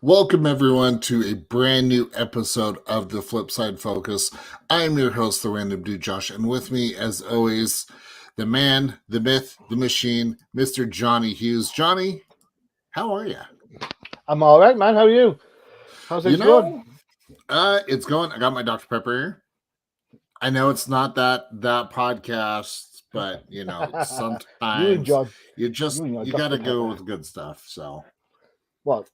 Welcome, everyone, to a brand new episode of the Flipside Focus. I'm your host, the Random Dude Josh, and with me, as always, the man, the myth, the machine, Mr. Johnny Hughes. Johnny, how are you? I'm all right, man. How are you? How's it going? It's going. I got my Dr. Pepper here. I know it's not that podcast, but sometimes you got to go with good stuff. So, what?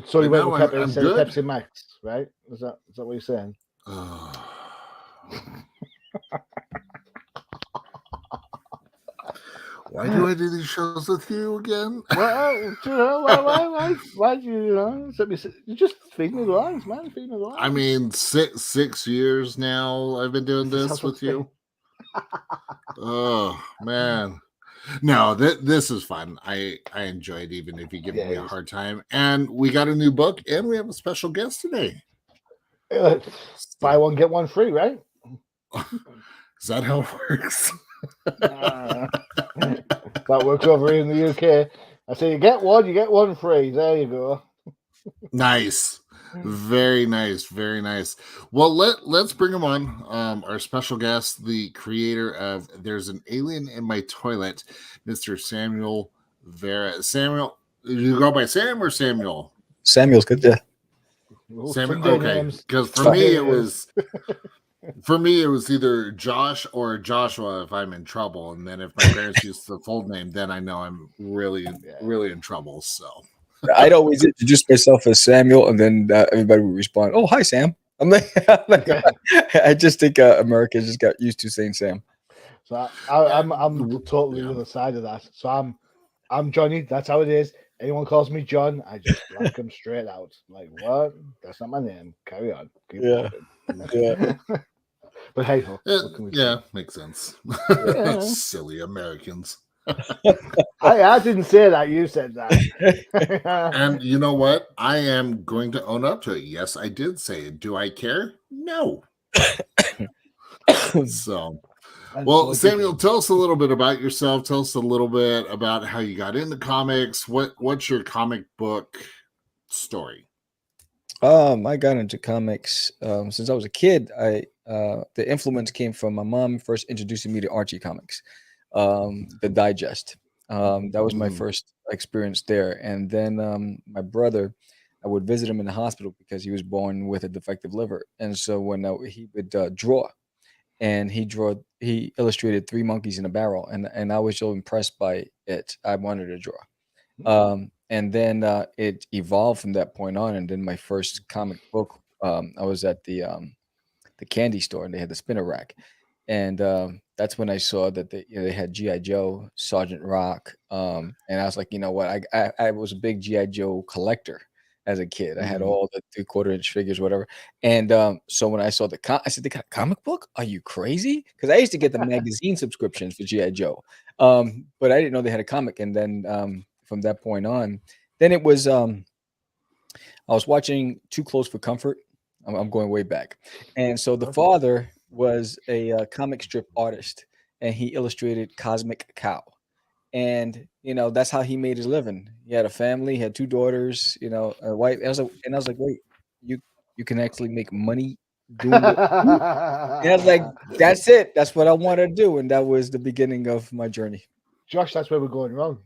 So you went with pepper instead of Pepsi Max, right? Is that what you're saying? Why do I do these shows with you again? Well, why do you you just feed me the lines, man. Feed me the lines. I mean, six years now I've been doing this with you. Oh, man. No, this is fun. I enjoy it, even if you give me a hard time. And we got a new book, and we have a special guest today. Buy one, get one free, right? Is that how it works? That works over here in the UK. I say you get one free. There you go. Nice. Very nice. Very nice. Well, let's bring him on. Our special guest, the creator of There's an Alien in My Toilet, Mr. Samuel Vera. Samuel, you go by Sam or Samuel? Samuel's good, yeah. Samuel, okay. Because for me it was either Josh or Joshua if I'm in trouble, and then if my parents use the full name, then I know I'm really in trouble. So I'd always introduce myself as Samuel, and then everybody would respond, "Oh, hi, Sam." I'm like I just think America just got used to saying Sam. So I'm totally the other side of that. So I'm Johnny. That's how it is. Anyone calls me John, I just blank them straight out. Like, what? That's not my name. Carry on. Keep Yeah. But hey, makes sense. Yeah. Silly Americans. I didn't say that. You said that. And you know what? I am going to own up to it. Yes, I did say it. Do I care? No. So, well, Samuel, tell us a little bit about yourself. Tell us a little bit about how you got into comics. What's your comic book story? I got into comics since I was a kid. The influence came from my mom first introducing me to Archie comics, the digest. That was my first experience there. And then my brother, I would visit him in the hospital because he was born with a defective liver. And so when he would draw, and he illustrated 3 monkeys in a barrel, and I was so impressed by it, I wanted to draw. And then it evolved from that point on. And then my first comic book, I was at the candy store, and they had the spinner rack, and that's when I saw that they had G.I. Joe, Sergeant Rock, and I was like, you know what, I was a big G.I. Joe collector as a kid. I had all the 3/4-inch figures, whatever. And so when I saw I said, they got a comic book? Are you crazy? Because I used to get the magazine subscriptions for G.I. Joe, but I didn't know they had a comic. And then from that point on, then it was I was watching Too Close for Comfort. I'm going way back. And so the father was a comic strip artist, and he illustrated Cosmic Cow. And, that's how he made his living. He had a family, he had 2 daughters, a wife. I was like, wait, you can actually make money doing what you do? And I was like, that's it. That's what I want to do. And that was the beginning of my journey. Josh, that's where we're going wrong.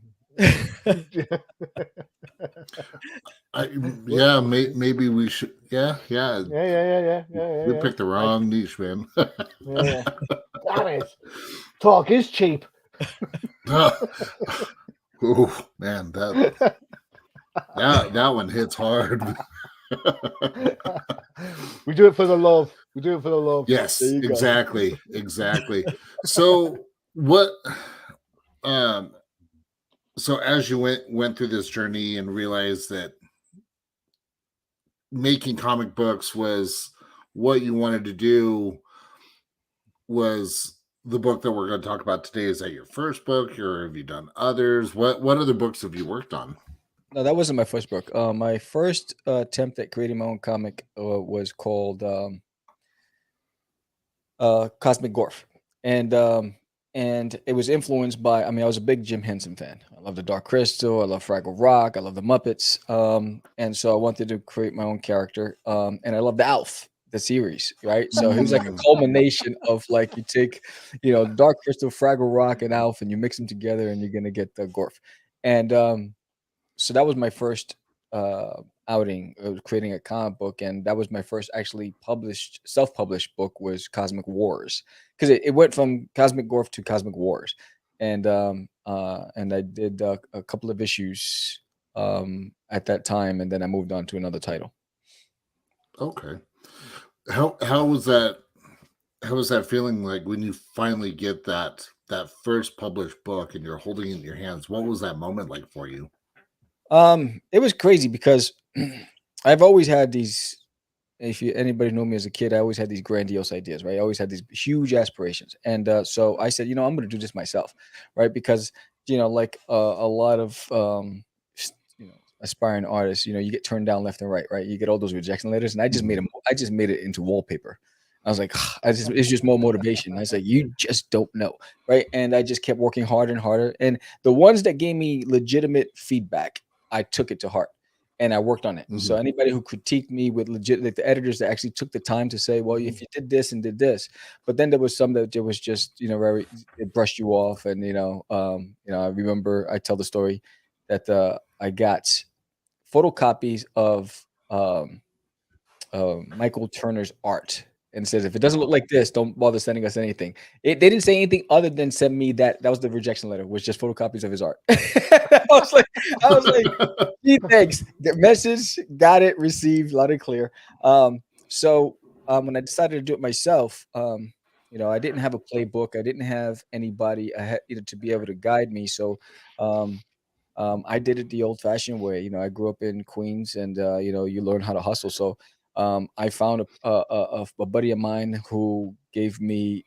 Maybe we should. Yeah. We picked the wrong niche, man. Damn it. Talk is cheap. Oh man, that one hits hard. We do it for the love. We do it for the love. Yes, exactly. So what so as you went through this journey and realized that making comic books was what you wanted to do, was the book that we're going to talk about today, is that your first book, or have you done others? What other books have you worked on? No, that wasn't my first book. My first attempt at creating my own comic was called Cosmic Gorf, and it was influenced by. I mean, I was a big Jim Henson fan. I love the Dark Crystal. I love Fraggle Rock. I love the Muppets. And so I wanted to create my own character. And I love the Alf, the series, right? So it was like a culmination of like you take, Dark Crystal, Fraggle Rock, and Alf, and you mix them together, and you're gonna get the Gorf. And so that was my first outing of creating a comic book, and that was my first actually self-published book, was Cosmic Wars, because it went from Cosmic Gorf to Cosmic Wars, and I did a couple of issues at that time, and then I moved on to another title. Okay. How was that? How was that feeling like when you finally get that first published book and you're holding it in your hands? What was that moment like for you? It was crazy because I've always had these. If anybody know me as a kid, I always had these grandiose ideas, right? I always had these huge aspirations, and so I said, I'm going to do this myself, right? Because like a lot of aspiring artists, you get turned down left and right? You get all those rejection letters, and I just made it into wallpaper. I was like, it's just more motivation. I was like, you just don't know, right? And I just kept working harder and harder, and the ones that gave me legitimate feedback, I took it to heart. And I worked on it. So anybody who critiqued me with legit, like the editors that actually took the time to say, well, if you did this and did this, but then there was some that it was just, very, it brushed you off. And, I remember I tell the story that I got photocopies of Michael Turner's art, and says, if it doesn't look like this, don't bother sending us anything. They didn't say anything other than send me that. That was the rejection letter, was just photocopies of his art. I was like, gee, thanks. The message, got it, received, loud and clear. So when I decided to do it myself, I didn't have a playbook. I didn't have anybody to be able to guide me. So I did it the old-fashioned way. I grew up in Queens, and you learn how to hustle. So I found a buddy of mine who gave me,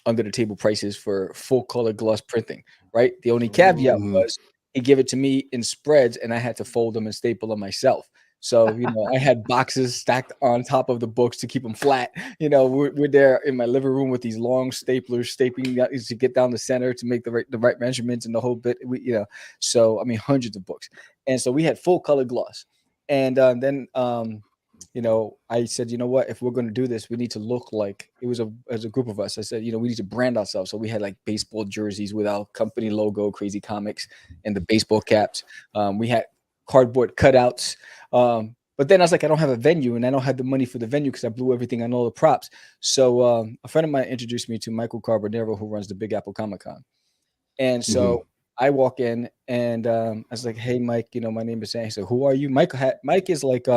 under the table prices for full color gloss printing. Right. The only caveat was he gave it to me in spreads, and I had to fold them and staple them myself. So, I had boxes stacked on top of the books to keep them flat. We're there in my living room with these long staplers, stapling to get down the center to make the right measurements and the whole bit. So, I mean, hundreds of books. And so we had full color gloss. And then I said, what, if we're going to do this, we need to look like, it was as a group of us. I said, we need to brand ourselves. So we had like baseball jerseys with our company logo, Crazy Comics, and the baseball caps. We had cardboard cutouts. But then I was like, I don't have a venue, and I don't have the money for the venue because I blew everything on all the props. So a friend of mine introduced me to Michael Carbonero, who runs the Big Apple Comic Con. And so I walk in, and I was like, hey, Mike, my name is Sam. He said, who are you? Mike is like,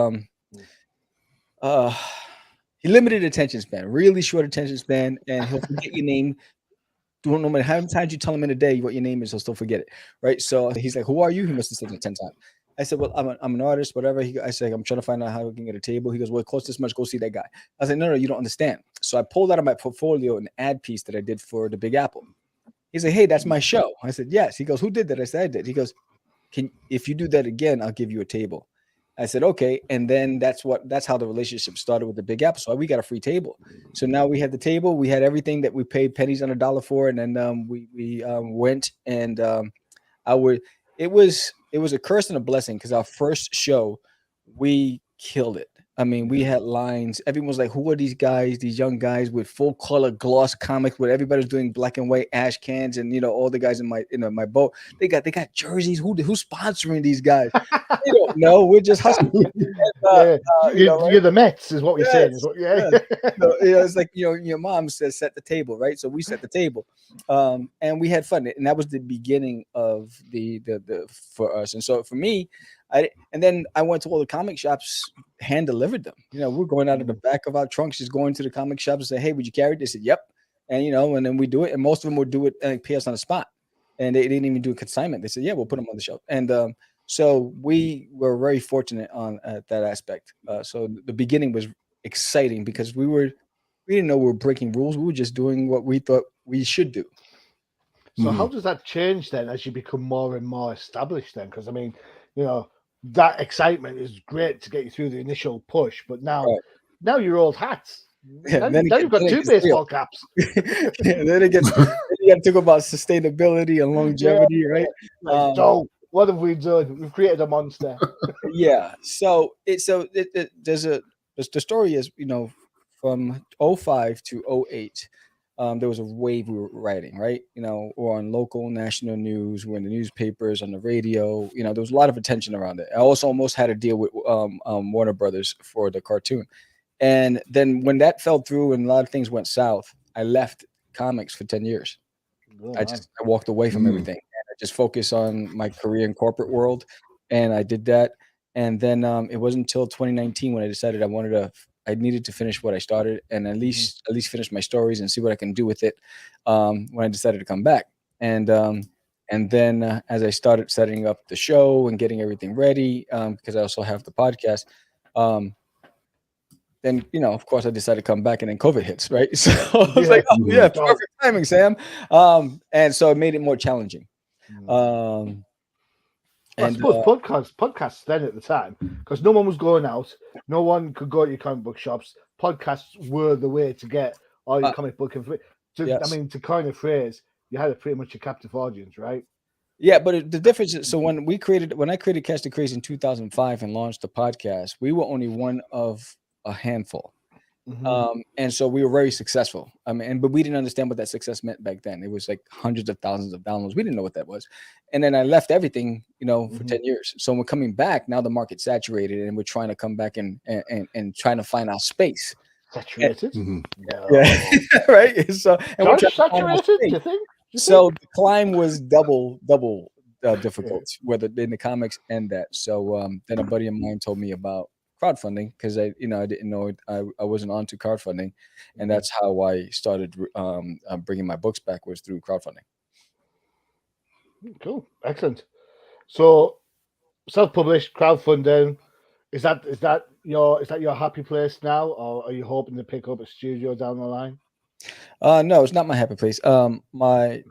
he limited attention span, really short attention span, and he'll forget your name. No matter how many times you tell him in a day what your name is, he'll still forget it, right? So he's like, who are you? He must have said it 10 times. I said, well, I'm an artist, whatever. I said, I'm trying to find out how we can get a table. He goes, well, it costs this much. Go see that guy. I said, no, you don't understand. So I pulled out of my portfolio an ad piece that I did for the Big Apple. He's like, hey, that's my show. I said, yes. He goes, who did that? I said, I did. He goes, if you do that again, I'll give you a table. I said, okay. And then that's how the relationship started with the Big Apple. So we got a free table. So now we had the table, we had everything that we paid pennies on a dollar for. And then we went, and it was a curse and a blessing, because our first show, we killed it. I mean, we had lines. Everyone's like, "Who are these guys? These young guys with full color gloss comics, where everybody's doing black and white ash cans, and all the guys in my boat. They got jerseys. Who's sponsoring these guys? We don't know. We're just hustling. And, You're the Mets, is what we're saying. Yes, Yeah. So, it's like your mom says, set the table, right? So we set the table, and we had fun, and that was the beginning of the for us. And so for me, and then I went to all the comic shops, hand delivered them. We're going out of the back of our trunks, just going to the comic shops and say, "Hey, would you carry it?" They said, "Yep," and and then we do it, and most of them would do it and pay us on the spot, and they didn't even do a consignment. They said, "Yeah, we'll put them on the shelf," and so we were very fortunate at that aspect. So the beginning was exciting because we didn't know we were breaking rules. We were just doing what we thought we should do. So how does that change then as you become more and more established then? Because I mean, that excitement is great to get you through the initial push, but now you're old hats. Yeah, now you've got 2 baseball caps. Then you got to talk about sustainability and longevity, right? So what have we done? We've created a monster. Yeah. So there's the story is from 05 to 08. There was a wave we were riding, right? Or on local, national news, we're in the newspapers, on the radio. There was a lot of attention around it. I also almost had a deal with Warner Brothers for the cartoon. And then when that fell through and a lot of things went south, I left comics for 10 years. I walked away from everything. And I just focused on my career in corporate world. And I did that. And then it wasn't until 2019 when I decided I needed to finish what I started and at least finish my stories and see what I can do with it when I decided to come back. And then as I started setting up the show and getting everything ready, because I also have the podcast, then, of course, I decided to come back and then COVID hits, right? So I was like, oh, yeah, perfect timing, Sam. And so it made it more challenging. I suppose podcasts then at the time, because no one was going out, no one could go to your comic book shops. Podcasts were the way to get all your comic book information. I mean, to coin a phrase, you had pretty much a captive audience, right? Yeah, but the difference is, so when I created Catch the Craze in 2005 and launched the podcast, we were only one of a handful. And so we were very successful. But we didn't understand what that success meant back then. It was like hundreds of thousands of downloads. We didn't know what that was. And then I left everything, for 10 years. So we're coming back now, the market's saturated, and we're trying to come back and trying to find our space. Saturated, yeah, right. So and we're saturated. Do you think? So the climb was double difficult, whether in the comics and that. So then a buddy of mine told me about crowdfunding because I didn't know it. I wasn't onto crowdfunding, and that's how I started bringing my books back, was through crowdfunding. Cool, excellent. So self-published, crowdfunding, is that your happy place now, or are you hoping to pick up a studio down the line? No, it's not my happy place. My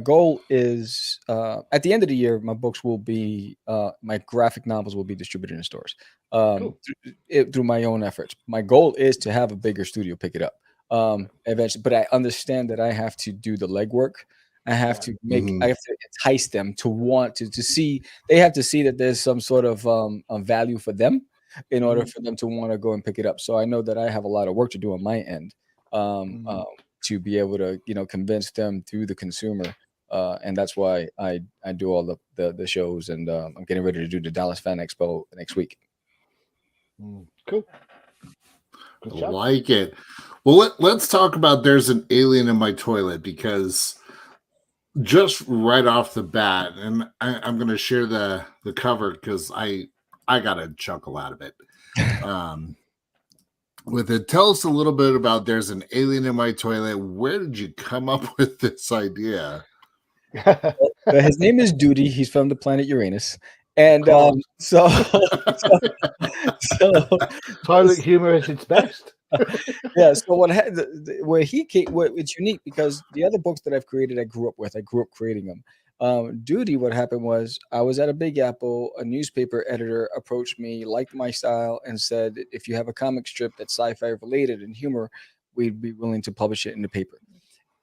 goal is at the end of the year, my books will be my graphic novels will be distributed in stores through my own efforts. My goal is to have a bigger studio pick it up eventually, but I understand that I have to do the legwork. I have to I have to entice them to want to see. They have to see that there's some sort of value for them in order for them to want to go and pick it up. So I know that I have a lot of work to do on my end. To be able to convince them through the consumer, and that's why I do all the shows, and I'm getting ready to do the Dallas Fan Expo next week. Cool. I like it. Well, let's talk about There's an Alien in My Toilet, because just right off the bat, and I'm going to share the cover because I got a chuckle out of it. With it, tell us a little bit about There's an Alien in My Toilet. Where did you come up with this idea? His name is Duty. He's from the planet Uranus, and so toilet humor is its best. Yeah. So where it's unique because the other books that I've created, I grew up with. I grew up creating them. Duty, what happened was I was at a Big Apple. A newspaper editor approached me, liked my style, and said, if you have a comic strip that's sci-fi related and humor, we'd be willing to publish it in the paper.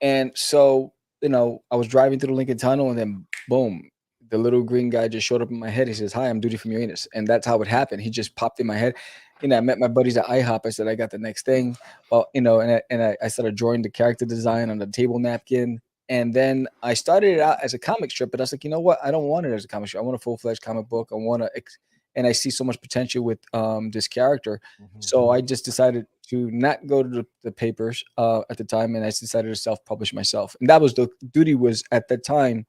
And so, I was driving through the Lincoln Tunnel, and then boom, the little green guy just showed up in my head. He says, "Hi, I'm Duty from Uranus," and that's how it happened. He just popped in my head. I met my buddies at IHOP. I said, "I got the next thing." Well, I started drawing the character design on the table napkin. And then I started it out as a comic strip, but I was like, you know what? I don't want it as a comic strip. I want a full-fledged comic book. And I see so much potential with this character. So I just decided to not go to the papers at the time, and I decided to self-publish myself. And that was Duty was at that time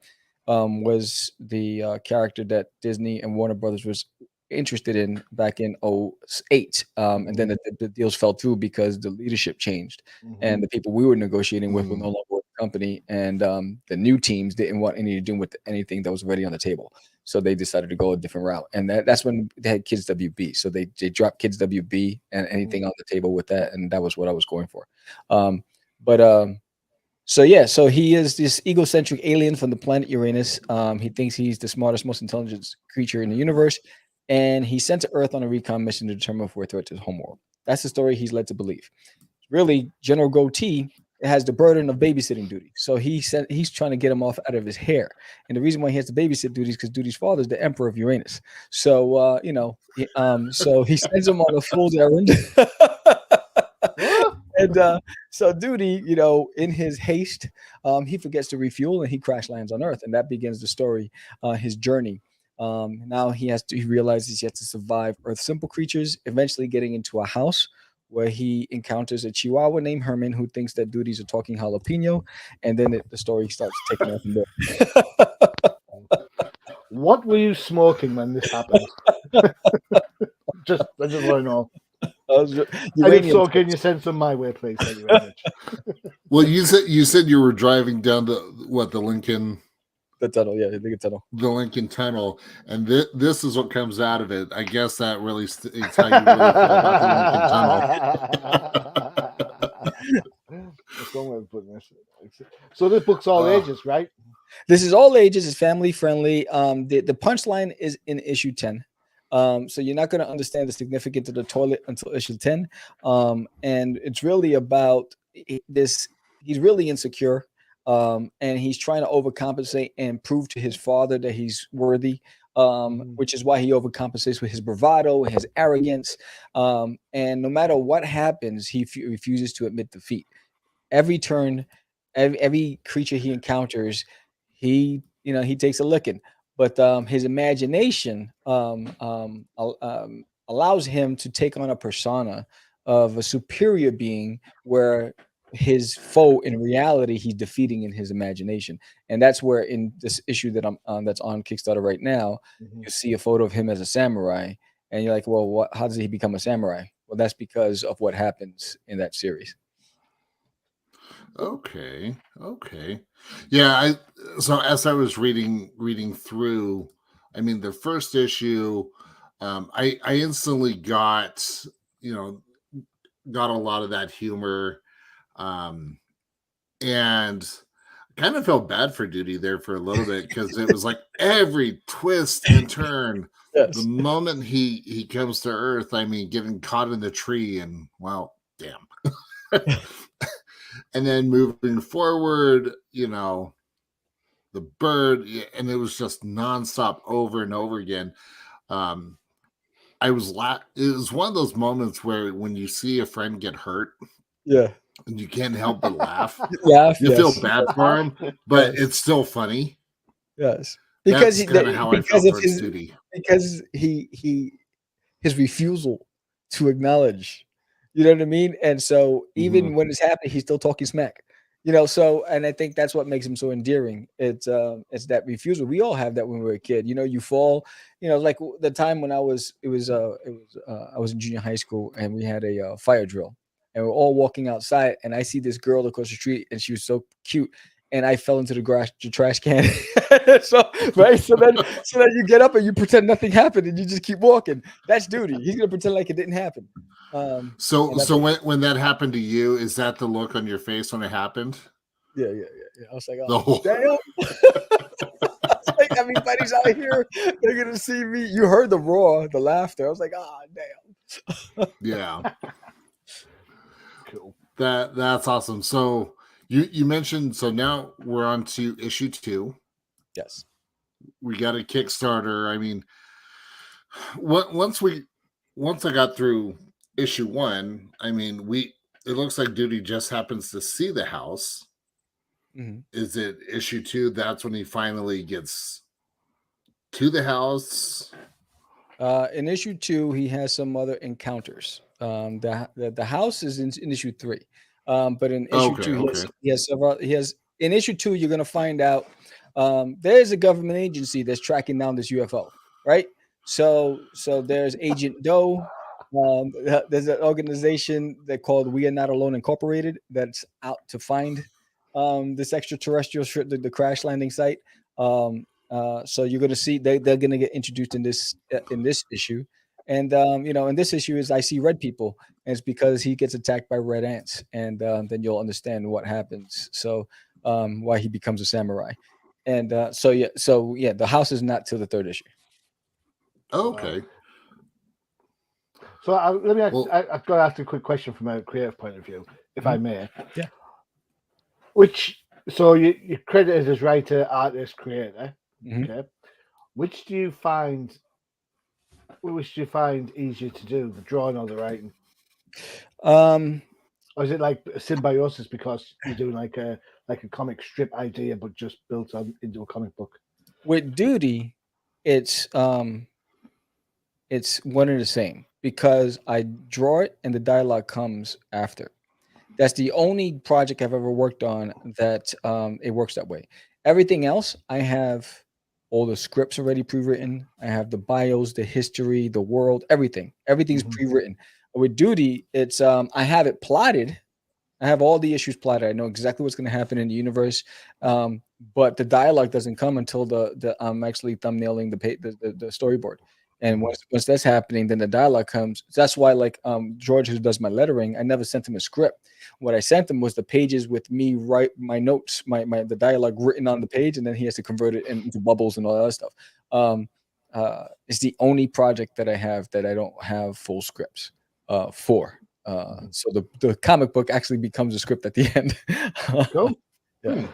was the character that Disney and Warner Brothers was interested in back in 2008. And then the deals fell through because the leadership changed, and the people we were negotiating with were no longer with the company, and the new teams didn't want anything to do with anything that was already on the table. So they decided to go a different route, and that's when they had Kids WB. So they dropped Kids WB and anything on the table with that, and that was what I was going for. So he is this egocentric alien from the planet Uranus. He thinks he's the smartest, most intelligent creature in the universe, and he's sent to Earth on a recon mission to determine if we're a threat to his homeworld. That's the story he's led to believe. Really, General Goatee has the burden of babysitting duty. So he's trying to get him off out of his hair. And the reason why he has to babysit Duty is because Duty's father is the Emperor of Uranus. So, so he sends him on a fool's errand. And so Duty, in his haste, he forgets to refuel and he crash lands on Earth. And that begins the story, his journey. Now he realizes he has to survive Earth's simple creatures, eventually getting into a house where he encounters a Chihuahua named Herman who thinks that Duty's a talking jalapeno, and then the story starts taking off from there. What were you smoking when this happened? I just want to know. I did so. Can you send some my way, please? Thank you very much. Well, you said you were driving down the Lincoln. The tunnel, yeah, the Lincoln Tunnel, and this is what comes out of it. I guess that really is how you really feel about the Lincoln Tunnel. So this book's all ages, right? This is all ages. It's family friendly. The punchline is in issue 10. So you're not going to understand the significance of the toilet until issue 10. And it's really about this. He's really insecure. And he's trying to overcompensate and prove to his father that he's worthy, which is why he overcompensates with his bravado and his arrogance. And no matter what happens, he refuses to admit defeat. Every turn, every creature he encounters, he takes a licking. But his imagination allows him to take on a persona of a superior being where his foe in reality he's defeating in his imagination. And that's where in this issue that that's on Kickstarter right now, you see a photo of him as a samurai, and you're like, well, how does he become a samurai? Well, that's because of what happens in that series. Okay. Yeah, so as I was reading through, I mean, the first issue, I instantly got a lot of that humor. And kind of felt bad for Duty there for a little bit because it was like every twist and turn. Yes. The moment he comes to Earth, I mean, getting caught in the tree and well, damn. And then moving forward, the bird, and it was just nonstop over and over again. It was one of those moments where when you see a friend get hurt, yeah, and you can't help but laugh. You feel bad for him, but it's still funny. Yes, because that's kind of how I felt towards Duty. Because his refusal to acknowledge, you know what I mean? And so even when it's happening, he's still talking smack. So, and I think that's what makes him so endearing. It's that refusal. We all have that when we were a kid. You fall. Like the time when I was in junior high school and we had a fire drill, and we're all walking outside, and I see this girl across the street, and she was so cute, and I fell into the trash can. So then you get up and you pretend nothing happened, and you just keep walking. That's Duty. He's gonna pretend like it didn't happen. So when that happened to you, is that the look on your face when it happened? Yeah. I was like, oh, damn. Like, everybody's out here. They're gonna see me. You heard the roar, the laughter. I was like, oh, damn. Yeah. Cool. That's awesome. So you mentioned, so now we're on to issue 2. Yes. we got a Kickstarter. I mean, once I got through issue 1, I mean, it looks like Duty just happens to see the house. Mm-hmm. Is it issue 2? That's when he finally gets to the house. In issue 2, he has some other encounters. The house is in issue 3, but in issue 2, he has several. He has in issue 2, you're gonna find out there's a government agency that's tracking down this UFO, right? So there's Agent Doe. There's an organization that called We Are Not Alone Incorporated that's out to find this extraterrestrial ship, the crash landing site. So you're going to see they're going to get introduced in this issue, and in this issue is I see red people, and it's because he gets attacked by red ants, and then you'll understand what happens. So why he becomes a samurai, and the house is not till the 3rd issue. Okay. So let me ask. I've got to ask a quick question from a creative point of view, if I may. Yeah. So you're credited as writer, artist, creator. Mm-hmm. Okay. Which do you find easier to do, the drawing or the writing? Or is it like a symbiosis because you're doing like a comic strip idea, but just built into a comic book? With Duty, it's one and the same because I draw it and the dialogue comes after. That's the only project I've ever worked on that it works that way. Everything else, I have all the scripts already pre-written. I have the bios, the history, the world, everything. Everything's pre-written. With Duty, it's I have it plotted. I have all the issues plotted. I know exactly what's going to happen in the universe, but the dialogue doesn't come until I'm actually thumbnailing the storyboard. And once that's happening, then the dialogue comes. That's why, like George, who does my lettering, I never sent him a script. What I sent him was the pages with me write my notes, the dialogue written on the page, and then he has to convert it into bubbles and all that other stuff. It's the only project that I have that I don't have full scripts for. So the comic book actually becomes a script at the end. Cool. Yeah.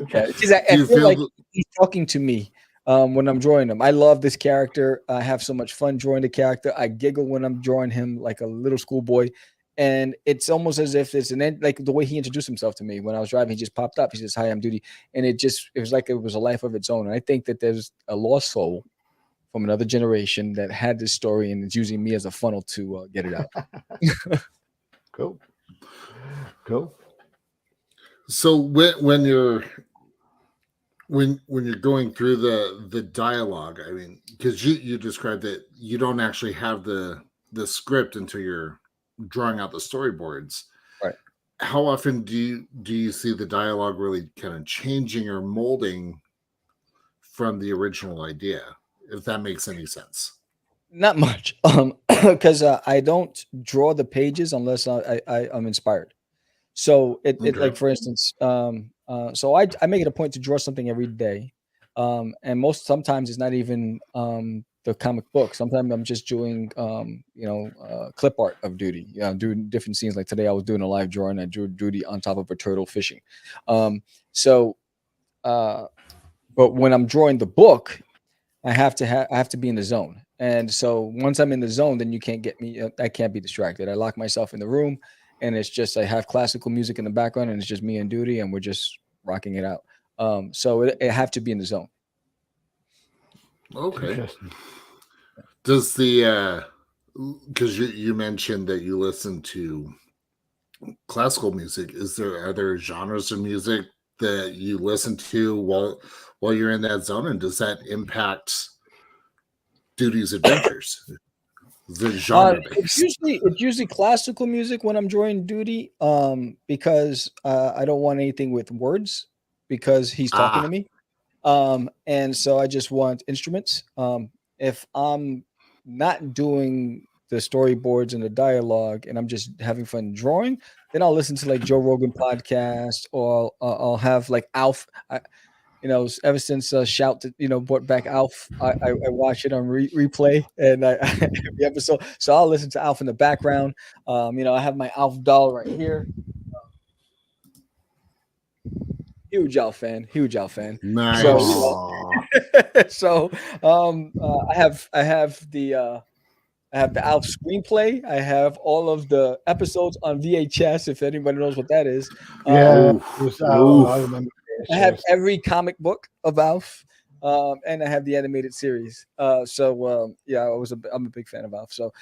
Okay. I feel like he's talking to me when I'm drawing him. I love this character. I have so much fun drawing the character. I giggle when I'm drawing him like a little schoolboy. And it's almost as if it's like the way he introduced himself to me when I was driving. He just popped up. He says, "Hi, I'm Duty," and it was like it was a life of its own. And I think that there's a lost soul from another generation that had this story and is using me as a funnel to get it out. Cool. So when you're going through the dialogue, I mean, because you described that you don't actually have the script until you're drawing out the storyboards, right? How often do you see the dialogue really kind of changing or molding from the original idea, if that makes any sense? Not much, because I don't draw the pages unless I'm inspired. So it like, for instance, so I make it a point to draw something every day, and sometimes it's not even the comic book. Sometimes I'm just doing clip art of Duty, doing different scenes. Like today I was doing a live drawing. I drew Duty on top of a turtle fishing. But when I'm drawing the book, I have to be in the zone. And so once I'm in the zone, then you can't get me. I can't be distracted. I lock myself in the room, and it's just I have classical music in the background, and it's just me and Duty, and we're just rocking it out. So it have to be in the zone. Okay. Does because you mentioned that you listen to classical music, are there other genres of music that you listen to while you're in that zone, and does that impact Duty's adventures? The genre it's usually classical music when I'm drawing Duty, because I don't want anything with words because he's talking to me, and so I just want instruments. If I'm not doing the storyboards and the dialogue and I'm just having fun drawing, then I'll listen to like Joe Rogan podcast, or I'll have like Alf. Ever since Shout brought back Alf, I watch it on replay and every episode. So I'll listen to Alf in the background. I have my Alf doll right here. huge Alf fan. Huge Alf fan. Nice. So, so I have the Alf screenplay. I have all of the episodes on VHS. If anybody knows what that is, Yeah, Oof. I remember. I have every comic book of Alf, and I have the animated series. Yeah, I'm a big fan of Alf. So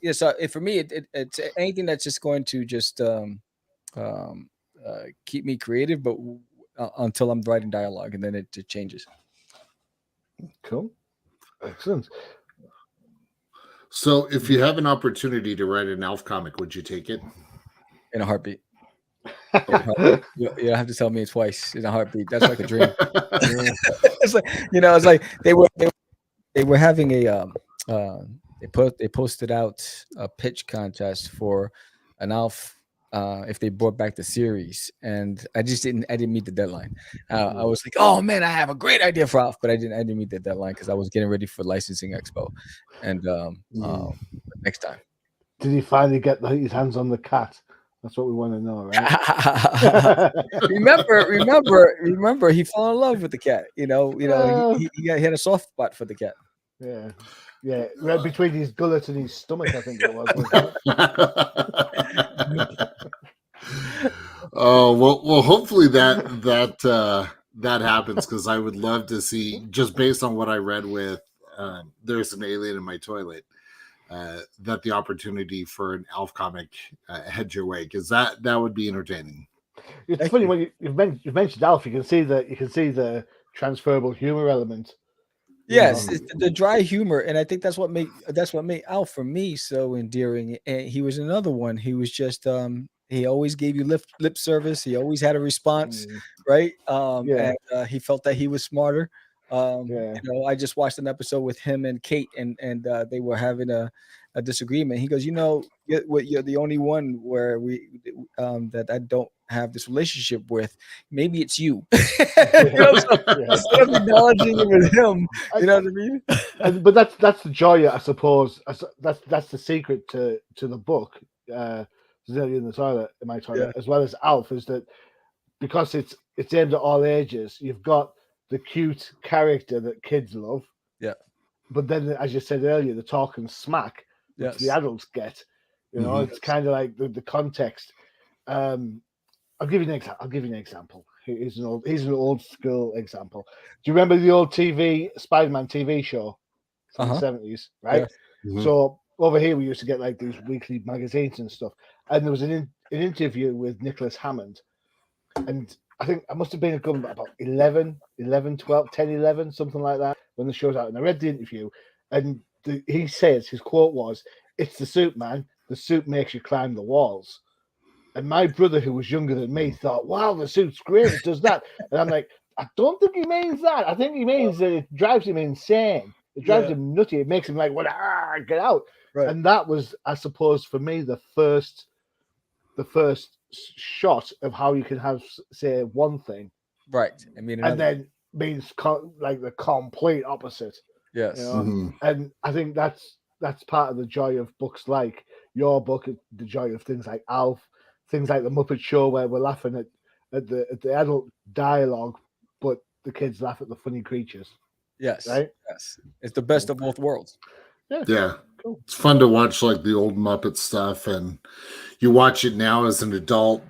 yeah, so for me, it's anything that's just going to just keep me creative, but until I'm writing dialogue, and then it changes. Cool, excellent. So, if you have an opportunity to write an Alf comic, would you take it? In a heartbeat. You don't have to tell me it twice. In a heartbeat. That's like a dream. It's like, it's like they were having a they posted out a pitch contest for an Alf if they brought back the series, and I didn't meet the deadline. I was like, oh man, I have a great idea for Alf, but I didn't meet the deadline because I was getting ready for licensing expo, and next time. Did he finally get his hands on the cat? That's what we want to know, right? remember, he fell in love with the cat. He had a soft spot for the cat. Yeah, right between his gullet and his stomach, I think it was. Oh well, hopefully that happens, because I would love to see, just based on what I read with There's an Alien in My Toilet, that the opportunity for an Alf comic heads your way, because that would be entertaining. It's funny when you've mentioned Alf, you can see the transferable humor element. Yes, it's the dry humor, and I think that's what made Alf for me so endearing. And he was another one. He was just he always gave you lip service. He always had a response, right? And he felt that he was smarter. I just watched an episode with him and Kate, and they were having a disagreement. He goes, you're the only one where that I don't have this relationship with. Maybe it's you. Instead of acknowledging it with him, you know what I mean? But that's the joy, I suppose. That's the secret to the book. In the toilet, in my toilet, as well as Alf, is that because it's aimed at all ages, you've got the cute character that kids love. Yeah. But then, as you said earlier, the talking smack, which the adults get. It's kind of like the context. I'll give you an example. Here's an old school example. Do you remember the old Spider-Man TV show from the 70s? Right. Yeah. Mm-hmm. So over here we used to get like these weekly magazines and stuff, and there was an interview with Nicholas Hammond, and I think I must have been about 11, 12, 10, 11, something like that when the show's out. And I read the interview, and he says, his quote was, "It's the suit, man. The suit makes you climb the walls." And my brother, who was younger than me, thought, "Wow, the suit's great. It does that." And I'm like, I don't think he means that. I think he means that it drives him insane. It drives him nutty. It makes him like, get out. Right. And that was, I suppose, for me, the first shot of how you can have, say, one thing, right? I mean, and then means like the complete opposite. Yes. And I think that's part of the joy of books like your book, the joy of things like Alf, things like the Muppet Show, where we're laughing at the adult dialogue, but the kids laugh at the funny creatures. Yes. Right. Yes. It's the best of both worlds. Yeah. Cool. It's fun to watch like the old Muppet stuff, and you watch it now as an adult,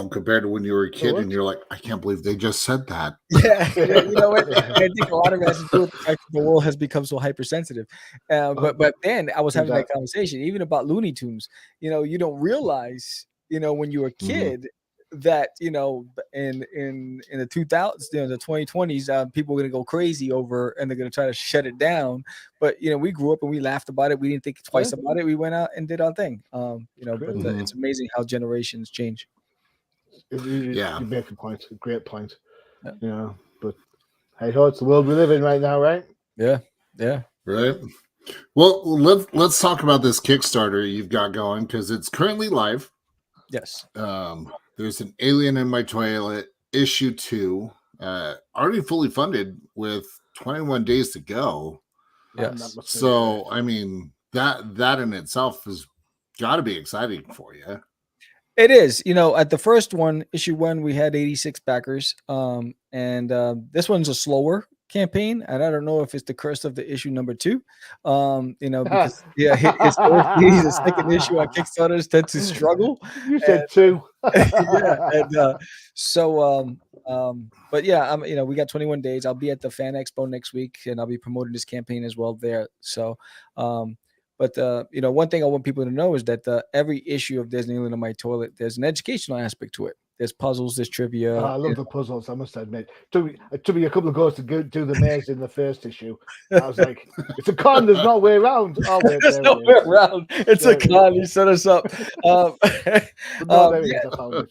compared to when you were a kid, and you're like, I can't believe they just said that. Yeah, you know what? I think a lot of it has to do with the fact that the world has become so hypersensitive. But then I was having that conversation, even about Looney Tunes. You don't realize, when you're a kid, that in the 2000s, the 2020s, people are going to go crazy over, and they're going to try to shut it down. But we grew up and we laughed about it. We didn't think twice about it. We went out and did our thing. But it's amazing how generations change. You make a great point. But hey ho, it's the world we live in right now, right? Yeah. Right. Well, let's talk about this Kickstarter you've got going, because it's currently live. Yes. There's an Alien in My Toilet issue 2, already fully funded with 21 days to go. Yes. So I mean that in itself has got to be exciting for you. It is, at the first one, issue 1, we had 86 backers. And this one's a slower campaign, and I don't know if it's the curse of the issue number 2. Because historically the second issue on Kickstarters tend to struggle. You said 2. Yeah, and but yeah, we got 21 days. I'll be at the Fan Expo next week, and I'll be promoting this campaign as well there. So, but one thing I want people to know is that every issue of There's an Alien in My Toilet, there's an educational aspect to it. There's puzzles, there's trivia. I love the puzzles, I must admit. It took me a couple of goes to go do the maze in the first issue. I was like, it's a con, there's no way around. Oh, wait, there's no way around. It's a con. You set us up. I found it.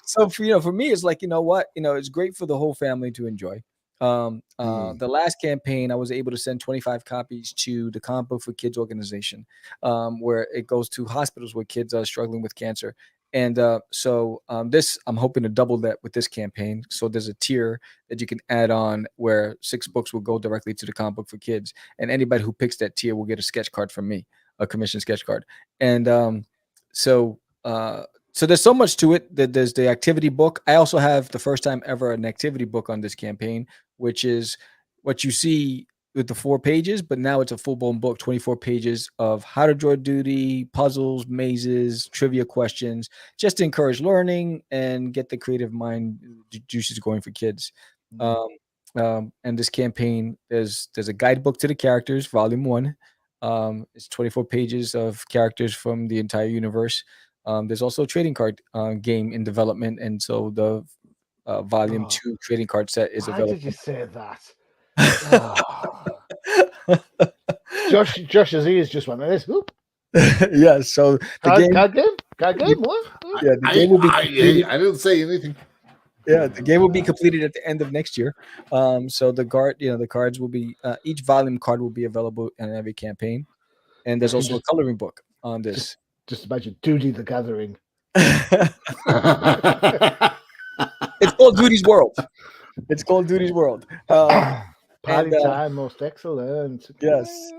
So for me, it's like, it's great for the whole family to enjoy. The last campaign, I was able to send 25 copies to the Comic Book for Kids organization, where it goes to hospitals where kids are struggling with cancer. And this, I'm hoping to double that with this campaign. So there's a tier that you can add on where 6 books will go directly to the Comic Book for Kids, and anybody who picks that tier will get a sketch card from me, a commissioned sketch card. And so there's so much to it. That there's the activity book. I also have the first time ever an activity book on this campaign, which is what you see with the 4 pages, but now it's a full-blown book, 24 pages of how to draw duty, puzzles, mazes, trivia questions, just to encourage learning and get the creative mind juices going for kids. And this campaign, there's a guidebook to the characters, volume 1. It's 24 pages of characters from the entire universe. There's also a trading card game in development, and so the volume 2 trading card set is available. Why did you say that? Josh's ears just went like this. Yeah, so the card game, what? Yeah, the game will be. I didn't say anything. Yeah, the game will be completed at the end of next year. So the cards will be each volume card will be available in every campaign, and there's also a coloring book on this. Just imagine Duty the Gathering. It's called Duty's World. It's called Duty's World. Party time, most excellent. Yes.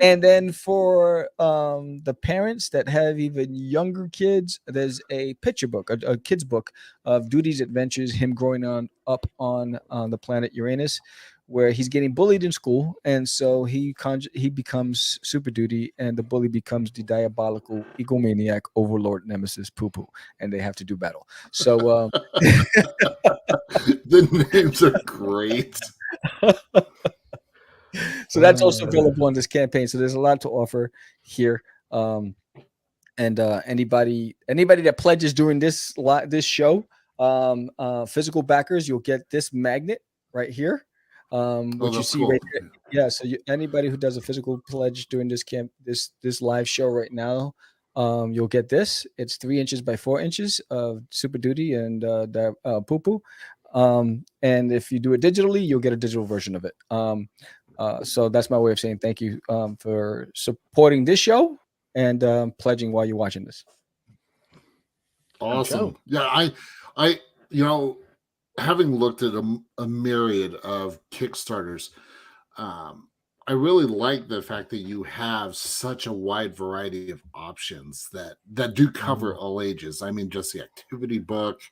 And then for the parents that have even younger kids, there's a picture book, a kid's book of Duty's adventures, him growing up on the planet Uranus, where he's getting bullied in school. And so he becomes Super Duty, and the bully becomes the diabolical egomaniac overlord nemesis Poo Poo, and they have to do battle. So the names are great. So that's also available on this campaign. So there's a lot to offer here. And anybody that pledges during this show, physical backers, you'll get this magnet right here, which you see cool. Right there. Yeah. So anybody who does a physical pledge during this live show right now, you'll get this. It's 3 inches by 4 inches of Super Duty and the Poo Poo. And if you do it digitally, you'll get a digital version of it. So that's my way of saying thank you for supporting this show and pledging while you're watching this. Awesome. Yeah, I having looked at a myriad of Kickstarters, I really like the fact that you have such a wide variety of options that do cover all ages. I mean, just the activity book,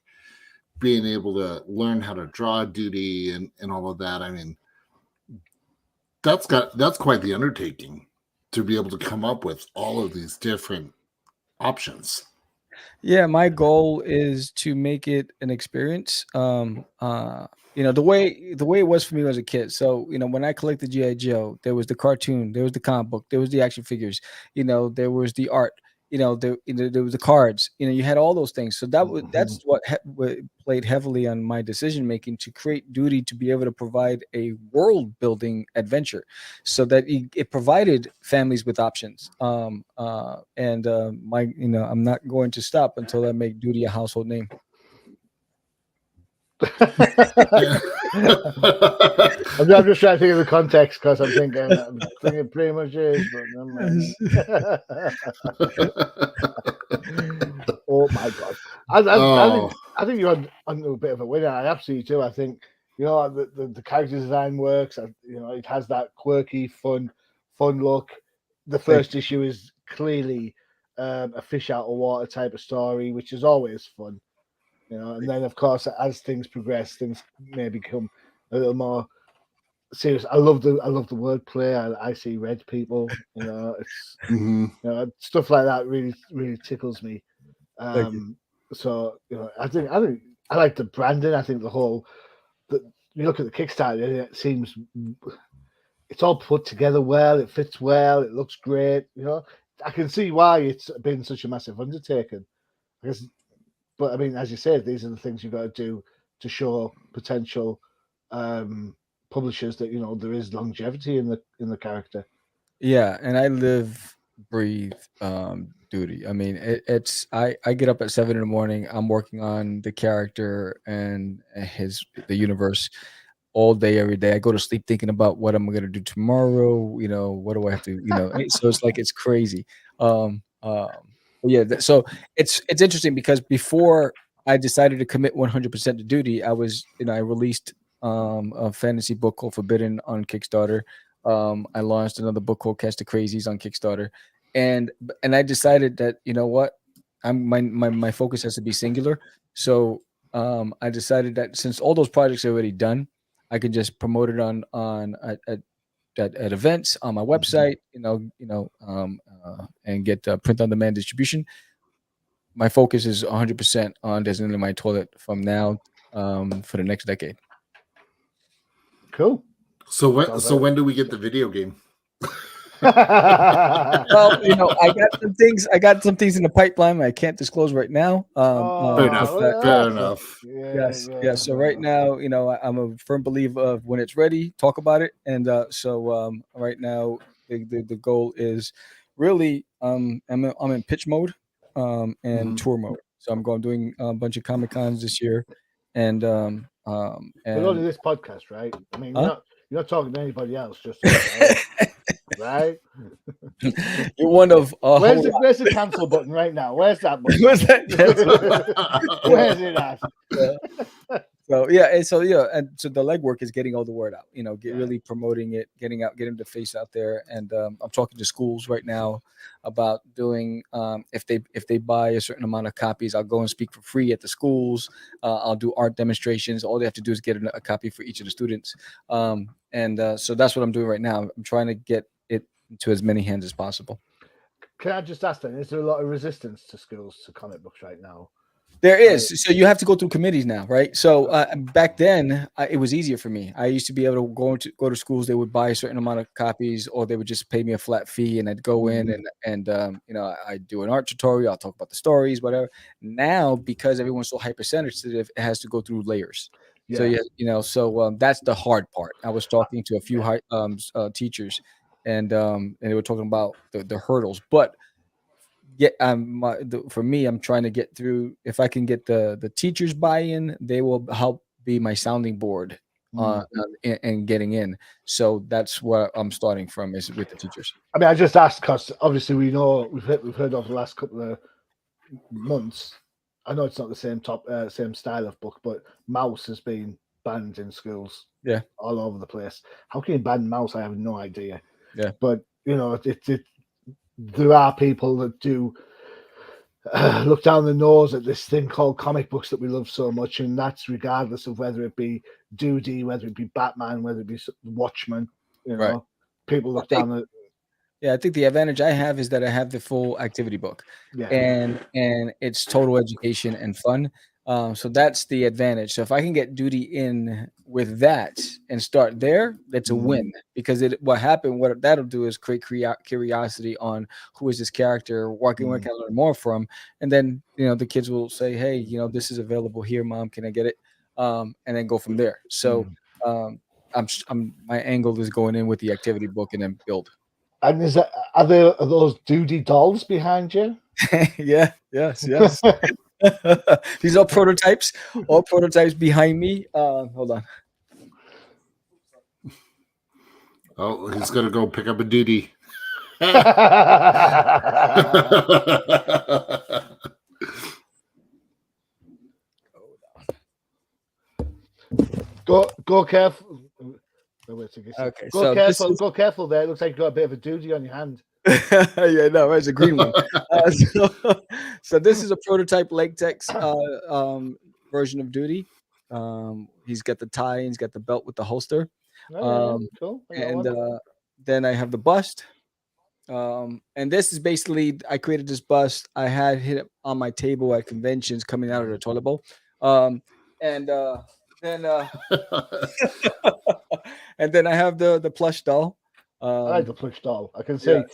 being able to learn how to draw duty and all of that. I mean, that's quite the undertaking to be able to come up with all of these different options. Yeah, my goal is to make it an experience. The way it was for me as a kid. So, when I collected G.I. Joe, there was the cartoon, there was the comic book, there was the action figures, there was the art, there was the cards, you had all those things. So that's what played heavily on my decision making to create Duty, to be able to provide a world building adventure, so that it provided families with options. I'm not going to stop until I make Duty a household name. I'm just trying to think of the context, because I'm thinking it pretty much is, but never mind. Oh my god! I think you're on a bit of a winner. I absolutely do. I think the character design works. It has that quirky, fun look. The first issue is clearly a fish out of water type of story, which is always fun, And then, of course, as things progress, things may become a little more serious. I love the wordplay. I see red people. It's stuff like that really really tickles me. So I think I like the branding. I think you look at the Kickstarter, and it seems it's all put together well. It fits well. It looks great. I can see why it's been such a massive undertaking. But I mean, as you said, these are the things you've got to do to show potential publishers that there is longevity in the character. Yeah, and I live, breathe duty. I mean, it's I get up at 7 in the morning. I'm working on the character and the universe all day, every day. I go to sleep thinking about what I'm gonna do tomorrow. What do I have to, so it's like it's crazy. Yeah, so it's interesting because before I decided to commit 100% to duty, I released a fantasy book called Forbidden on Kickstarter. I launched another book called Catch the Crazies on Kickstarter, and I decided that what, my focus has to be singular. So I decided that since all those projects are already done, I could just promote it at events on my website, and get print on demand distribution. My focus is 100% on Designating My Toilet from now for the next decade. Cool. So when do we get the video game? Well, I got some things in the pipeline I can't disclose right now. Fair enough. Yeah. So right now, I'm a firm believer of when it's ready, talk about it. And right now, the goal is really I'm in pitch mode and tour mode. So I'm doing a bunch of Comic Cons this year, and but only this podcast, right? I mean, you're not talking to anybody else, just right? You're one of where's the cancel button right now? Where's that button? Where's that Where's it at? And so the legwork is getting all the word out, really promoting it, getting the face out there. And I'm talking to schools right now about doing if they buy a certain amount of copies, I'll go and speak for free at the schools. I'll do art demonstrations. All they have to do is get a copy for each of the students. So that's what I'm doing right now. I'm trying to get it into as many hands as possible. Can I just ask then, is there a lot of resistance to schools to comic books right now? There is. So you have to go through committees now, right? So back then, it was easier for me. I used to be able to go to schools. They would buy a certain amount of copies, or they would just pay me a flat fee, and I'd go in and I do an art tutorial. I'll talk about the stories, whatever. Now, because everyone's so hypersensitive, it has to go through layers. Yeah. So that's the hard part. I was talking to a few teachers, and they were talking about the hurdles, but. For me, I'm trying to get through. If I can get the teachers buy-in, they will help be my sounding board and getting in. So that's where I'm starting from, is with the teachers. I mean, I just asked because obviously we've heard of the last couple of months. I know it's not the same style of book, but Mouse has been banned in schools. Yeah, all over the place. How can you ban Mouse? I have no idea. Yeah, but there are people that do look down the nose at this thing called comic books that we love so much, and that's regardless of whether it be Doody, whether it be Batman, whether it be Watchmen. Right. People look down the. Yeah, I think the advantage I have is that I have the full activity book, and it's total education and fun. So that's the advantage. So if I can get Doody in with that and start there, that's a win, because what that'll do is create curiosity on who is this character, where can I learn more from, and then the kids will say, hey, this is available here, Mom, can I get it? And then go from there. So my angle is going in with the activity book and then build. And are those Doody dolls behind you? Yeah, yes. These are prototypes. All prototypes behind me. Hold on. Oh, he's gonna go pick up a Doody. Go careful. Okay, go careful there. It looks like you've got a bit of a Doody on your hand. Yeah, no, it's a green one. So this is a prototype latex version of Duty. He's got the tie, and he's got the belt with the holster. Oh, yeah, Um, cool. I got and one. then I have the bust. And this is basically I created this bust. I had hit it on my table at conventions coming out of the toilet bowl. And then and then I have the plush doll. I like the plush doll. Yes. I can see how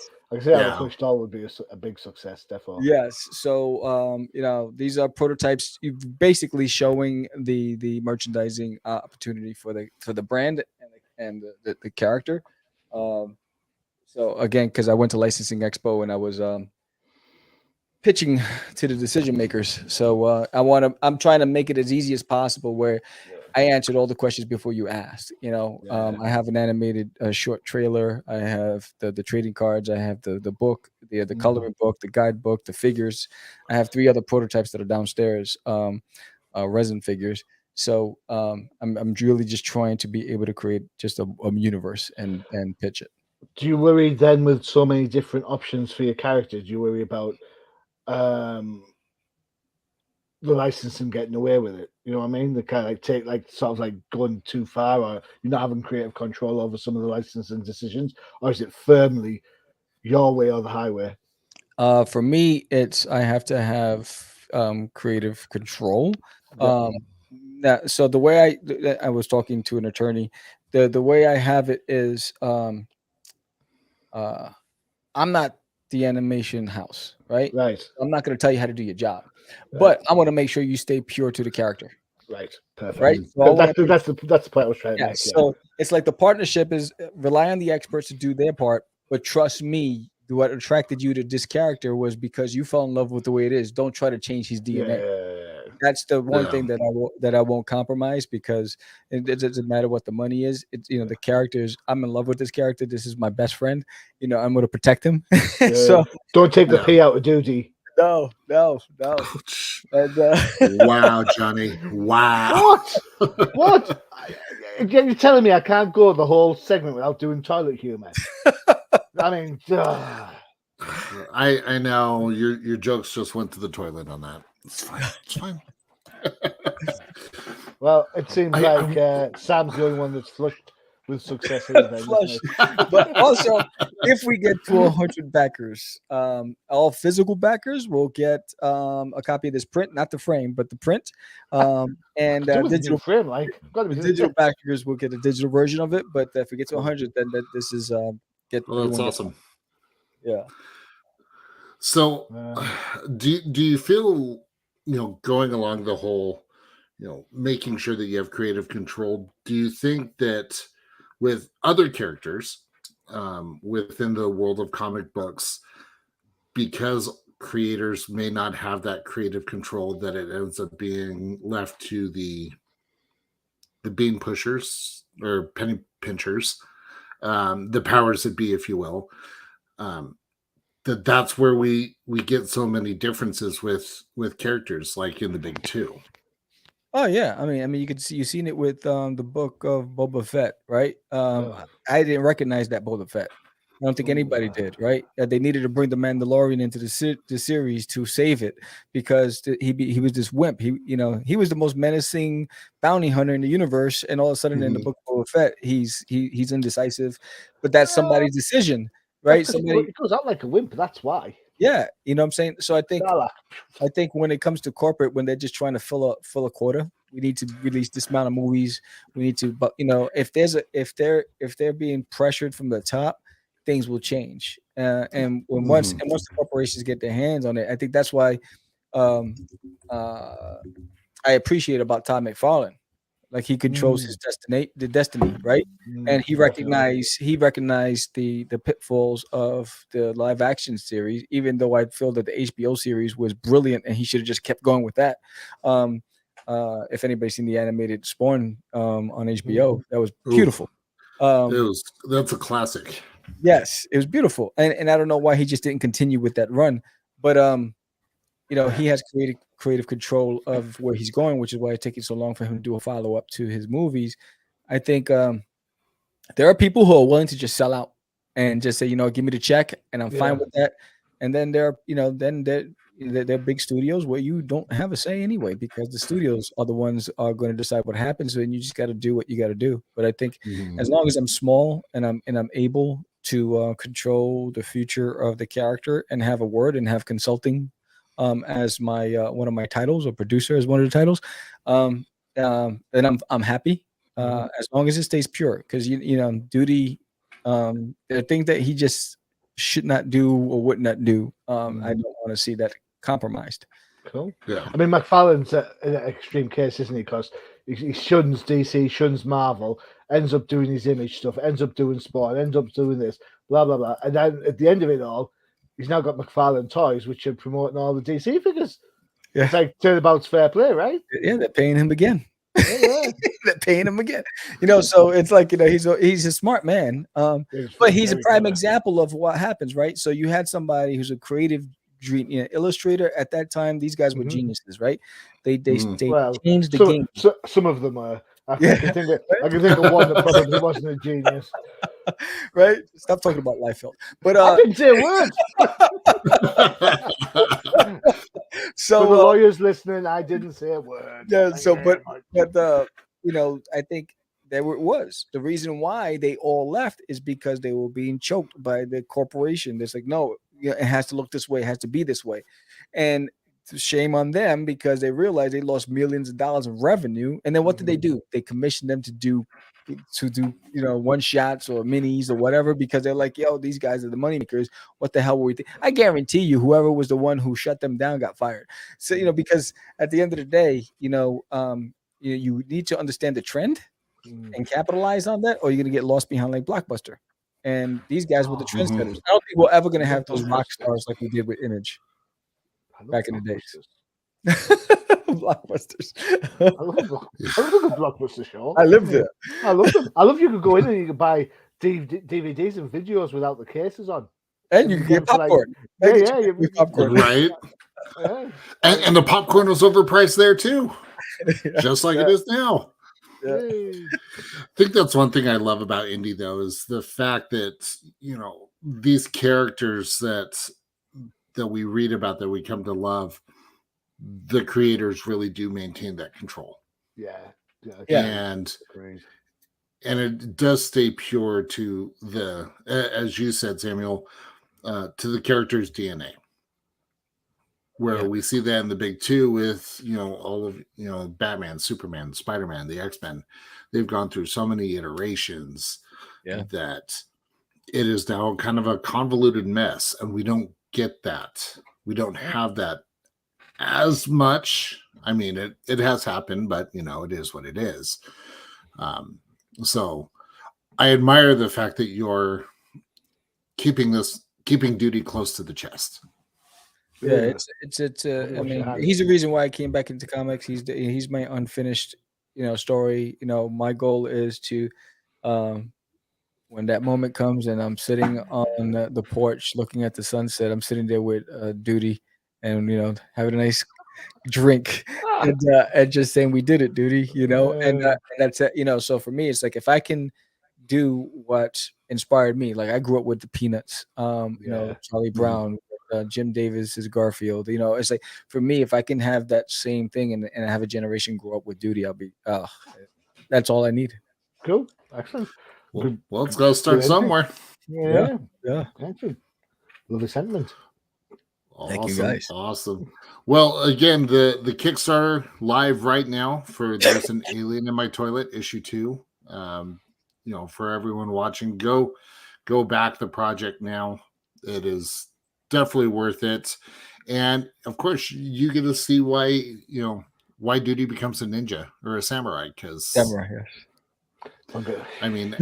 the Yeah. plush doll would be a big success, definitely. Yes. So these are prototypes. You basically showing the merchandising opportunity for the brand and the character. So again, because I went to Licensing Expo and I was pitching to the decision makers. So I'm trying to make it as easy as possible where I answered all the questions before you asked. I have an animated short trailer. I have the trading cards. I have the book, the coloring book, the guidebook, the figures. I have 3 other prototypes that are downstairs, resin figures. So I'm really just trying to be able to create just a universe and pitch it. Do you worry then with so many different options for your characters? Do you worry about the licensing getting away with it? You know what I mean? The kind of sort of like going too far, or you're not having creative control over some of the licensing decisions, or is it firmly your way or the highway? For me, it's I have to have creative control. Yeah. So the way I was talking to an attorney, the way I have it is I'm not the animation house, right? Right. I'm not going to tell you how to do your job, but I want to make sure you stay pure to the character. Right. Perfect. Right. So that's the point I was trying to make. So it's like the partnership is rely on the experts to do their part, but trust me. What attracted you to this character was because you fell in love with the way it is. Don't try to change his DNA. Yeah. That's the one thing that I won't compromise, because it doesn't matter what the money is. It's the characters. I'm in love with this character. This is my best friend. I'm going to protect him. So don't take the pee out of duty. No. And, Wow, Johnny. Wow. What? You're telling me I can't go the whole segment without doing toilet humor? I mean, I know your jokes just went to the toilet on that. It's fine. It's fine. Well, it seems like Sam's the only one that's flushed with success here then, isn't it? But also, if we get to 100 backers, all physical backers will get a copy of this print, not the frame, but the print. And digital frame, digital backers will get a digital version of it. But if we get to 100, then this is that's awesome. Yeah. So, do you feel going along the whole, making sure that you have creative control? Do you think that with other characters within the world of comic books, because creators may not have that creative control, that it ends up being left to the bean pushers or penny pinchers, the powers that be, if you will, that's where we get so many differences with characters, like in the big 2? Oh yeah, I mean, you've seen it with the book of Boba Fett, right? I didn't recognize that Boba Fett. I don't think anybody did, right? They needed to bring the Mandalorian into the series to save it, because he was this wimp. He was the most menacing bounty hunter in the universe, and all of a sudden in the book of Boba Fett, he's indecisive. But that's somebody's decision, right? Somebody goes out like a wimp. That's why. Yeah, you know what I'm saying? So I think when it comes to corporate, when they're just trying to fill a quota, we need to release this amount of movies. We need to, but if they're being pressured from the top, things will change. And once the corporations get their hands on it, I think that's why I appreciate about Todd McFarlane. Like, he controls his destiny, right? And he recognized the pitfalls of the live action series, even though I feel that the HBO series was brilliant and he should have just kept going with that. If anybody's seen the animated Spawn on HBO, that was beautiful. That's a classic. Yes, it was beautiful. And I don't know why he just didn't continue with that run. But he has creative control of where he's going, which is why it taking so long for him to do a follow-up to his movies. I think there are people who are willing to just sell out, and just say, give me the check, and I'm fine with that. And then there are big studios where you don't have a say anyway, because the studios are the ones are going to decide what happens, and you just got to do what you got to do. But I think as long as I'm small and I'm able to control the future of the character and have a word and have consulting as my one of my titles, or producer as one of the titles, then I'm happy, as long as it stays pure. Because Duty, there are things that he just should not do or would not do. I don't want to see that compromised. Cool. Yeah. I mean, McFarlane's an extreme case, isn't he? Because he shuns DC, shuns Marvel, ends up doing his Image stuff, ends up doing Spawn, ends up doing this, blah blah blah, and then at the end of it all, he's now got McFarlane Toys, which are promoting all the DC figures. Yeah. It's like turnabout's fair play, right? Yeah, they're paying him again. Yeah. They're paying him again. So it's like, he's a smart man. But he's a prime example of what happens, right? So you had somebody who's a creative dream, illustrator at that time. These guys were geniuses, right? They changed the game. So, some of them are. I can think of one that probably wasn't a genius. Right? Stop talking about Liefeld. But I didn't say a word. So for the lawyers listening, I didn't say a word. Yeah. I think that was the reason why they all left, is because they were being choked by the corporation. It's like, no, it has to look this way, it has to be this way, and shame on them, because they realized they lost millions of dollars of revenue. And then what did they do? They commissioned them to do one shots or minis or whatever, because they're like, yo, these guys are the money makers. What the hell were we I guarantee you, whoever was the one who shut them down got fired. So because at the end of the day, you need to understand the trend and capitalize on that, or you're gonna get lost behind like Blockbuster. And these guys were the trendsetters. I don't think we're ever gonna have those rock stars like we did with Image back in the days. Blockbusters. I love the Blockbuster show. I lived there. I love them. I love you could go in and you could buy DVDs and videos without the cases on, and you can get popcorn. You popcorn, right? Yeah. And the popcorn was overpriced there too, just like it is now. Yeah. I think that's one thing I love about indie, though, is the fact that these characters that we read about, that we come to love, the creators really do maintain that control. Yeah. And it does stay pure to the, as you said, Samuel, to the character's DNA. Where we see that in the big two with, all of, Batman, Superman, Spider-Man, the X-Men. They've gone through so many iterations that it is now kind of a convoluted mess, and we don't get that. We don't have that as much. I mean, it has happened, but, it is what it is. So I admire the fact that you're keeping Duty close to the chest. Yeah, it's I mean, he's the reason why I came back into comics. He's my unfinished, story. My goal is to, when that moment comes and I'm sitting on the porch looking at the sunset, I'm sitting there with Duty, and having a nice drink, and just saying, we did it, Duty. And that's it. So for me, it's like, if I can do what inspired me, like I grew up with the Peanuts, Charlie Brown. Jim Davis is Garfield. It's like, for me, if I can have that same thing and have a generation grow up with Duty, I'll be that's all I need. Cool. Excellent. Well, let's go start somewhere. Yeah. Thank you. Lovely sentiment. Awesome. Thank you, guys. Awesome. Well, again, the Kickstarter live right now for There's an Alien in My Toilet issue 2. For everyone watching, go back the project now. It is definitely worth it. And of course, you get to see why Duty becomes a ninja or a samurai, because yes. Okay. I mean,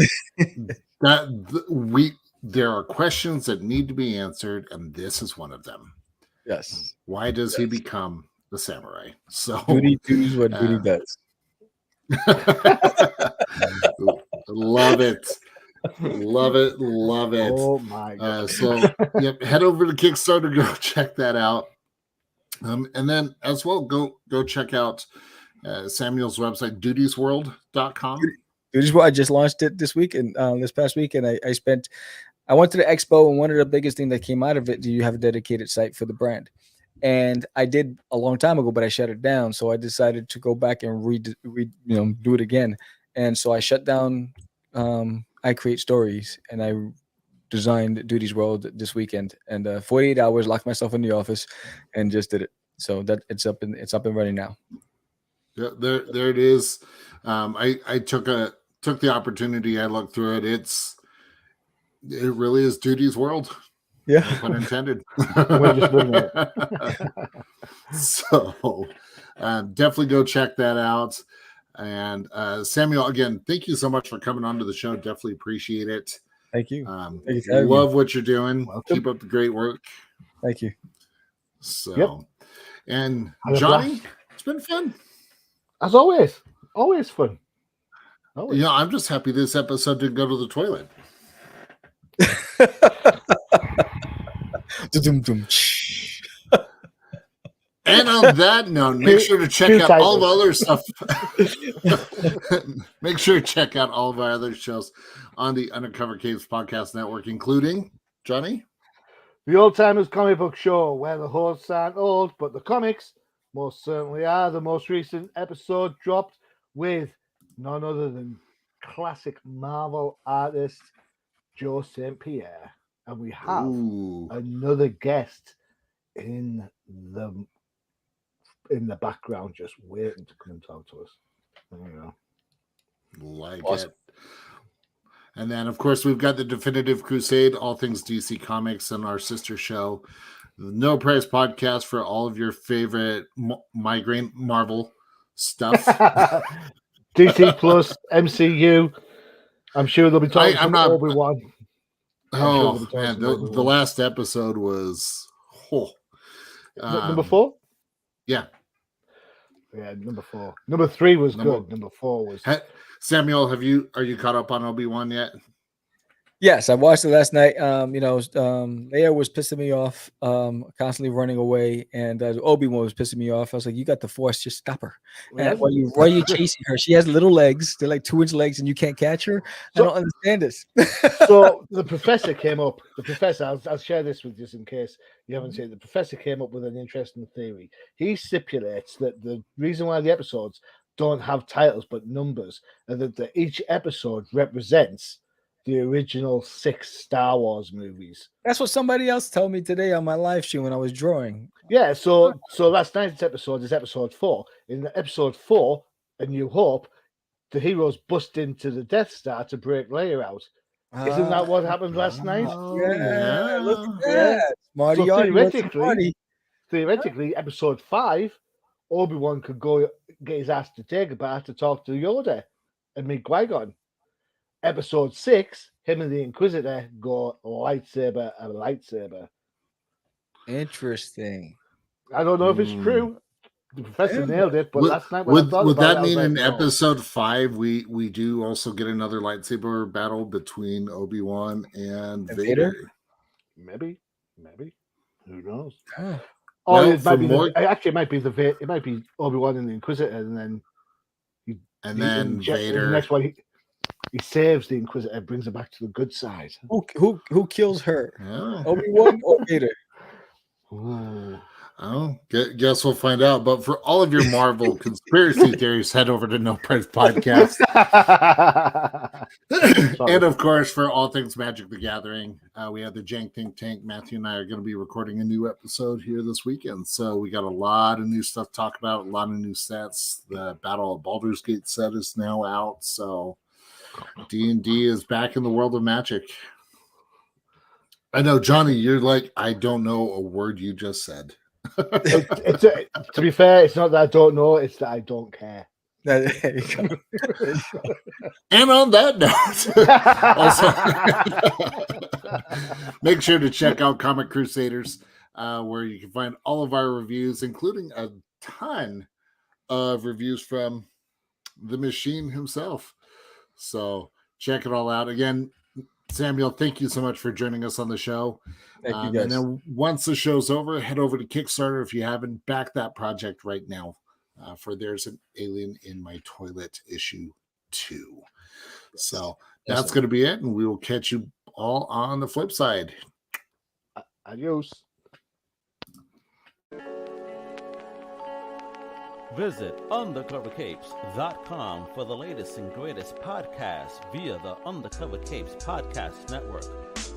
there are questions that need to be answered, and this is one of them. Yes. Why does he become the samurai? So Duty is what Duty does. Love it. Love it. Oh my God. So head over to Kickstarter, go check that out. And then as well, go check out Samuel's website, dutiesworld.com. Duties World, I just launched it this week, and this past week, and I spent I went to the expo, and one of the biggest things that came out of it, do you have a dedicated site for the brand? And I did a long time ago, but I shut it down. So I decided to go back and do it again. And so I shut down I Create Stories, and I designed Duty's World this weekend. And 48 hours, locked myself in the office, and just did it. So that it's up and running now. Yeah, there it is. I took the opportunity. I looked through it. It really is Duty's world. Yeah, no pun intended. We're just living it. So definitely go check that out. And Samuel, again, thank you so much for coming on to the show. Definitely appreciate it. Thank you. Thank you love what you're doing. Welcome. Keep up the great work. Thank you. So, and Johnny, it's been fun. As always fun. Always. You know, I'm just happy this episode didn't go to the toilet. And on that note, make sure to check out all the other stuff. Make sure to check out all of our other shows on the Undercover Caves Podcast Network, including Johnny, the Old Timers Comic Book Show, where the hosts aren't old, but the comics most certainly are. The most recent episode dropped with none other than classic Marvel artist Joe St. Pierre, and we have another guest in the background, just waiting to come and talk to us. There you go. Like awesome. It. And then, of course, we've got the Definitive Crusade, all things DC Comics, and our sister show, the No Price Podcast, for all of your favorite migraine Marvel stuff. DC Plus, MCU. I'm sure they'll be talking about Obi-Wan. Oh, man, the last episode was... number 4? Yeah. Yeah, number 4. Number 3 was good. Number 4 was... Samuel, are you caught up on Obi-Wan yet? Yes, I watched it last night. Leia was pissing me off, constantly running away, and Obi-Wan was pissing me off. I was like, "You got the Force, just stop her." And why are you chasing her? She has little legs; they're like 2-inch legs, and you can't catch her. I don't understand this. So the professor came up. The professor, I'll share this with you just in case you haven't seen it. The professor came up with an interesting theory. He stipulates that the reason why the episodes don't have titles but numbers, and that each episode represents the original 6 Star Wars movies. That's what somebody else told me today on my live stream when I was drawing. Yeah, so last night's episode is episode 4. In episode 4, A New Hope, the heroes bust into the Death Star to break Leia out. Isn't that what happened last night? Yeah, look at that. Smarty, so theoretically, episode 5, Obi-Wan could go get his ass to Dagobah to talk to Yoda and meet Qui-Gon. Episode 6, him and the Inquisitor go lightsaber and lightsaber. Interesting. I don't know if it's true. The professor nailed it, but last night would that mean in episode 5 we do also get another lightsaber battle between Obi-Wan and Vader? Maybe. Who knows? Oh. Or it might be it might be Obi-Wan and the Inquisitor, and then Vader. The next one he saves the Inquisitor and brings her back to the good side. Who kills her? Oh. Obi-Wan or Vader? Ooh. Oh, guess we'll find out. But for all of your Marvel conspiracy theories, head over to No Price Podcast. And of course, for all things Magic the Gathering, we have the Jank Think Tank. Matthew and I are going to be recording a new episode here this weekend. So we got a lot of new stuff to talk about, a lot of new sets. The Battle of Baldur's Gate set is now out. So D&D is back in the world of Magic. I know, Johnny, you're like, I don't know a word you just said. To be fair, it's not that I don't know, it's that I don't care. There you go. And on that note, also, make sure to check out Comic Crusaders, where you can find all of our reviews, including a ton of reviews from the machine himself. So check it all out. Again, Samuel, thank you so much for joining us on the show. Thank you, guys. And then once the show's over, head over to Kickstarter if you haven't. Back that project right now for There's an Alien in My Toilet issue 2. So that's going to be it, and we will catch you all on the flip side. Adios. Visit undercovercapes.com for the latest and greatest podcasts via the Undercover Capes Podcast Network.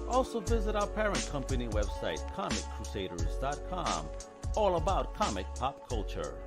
Also visit our parent company website, comiccrusaders.com, all about comic pop culture.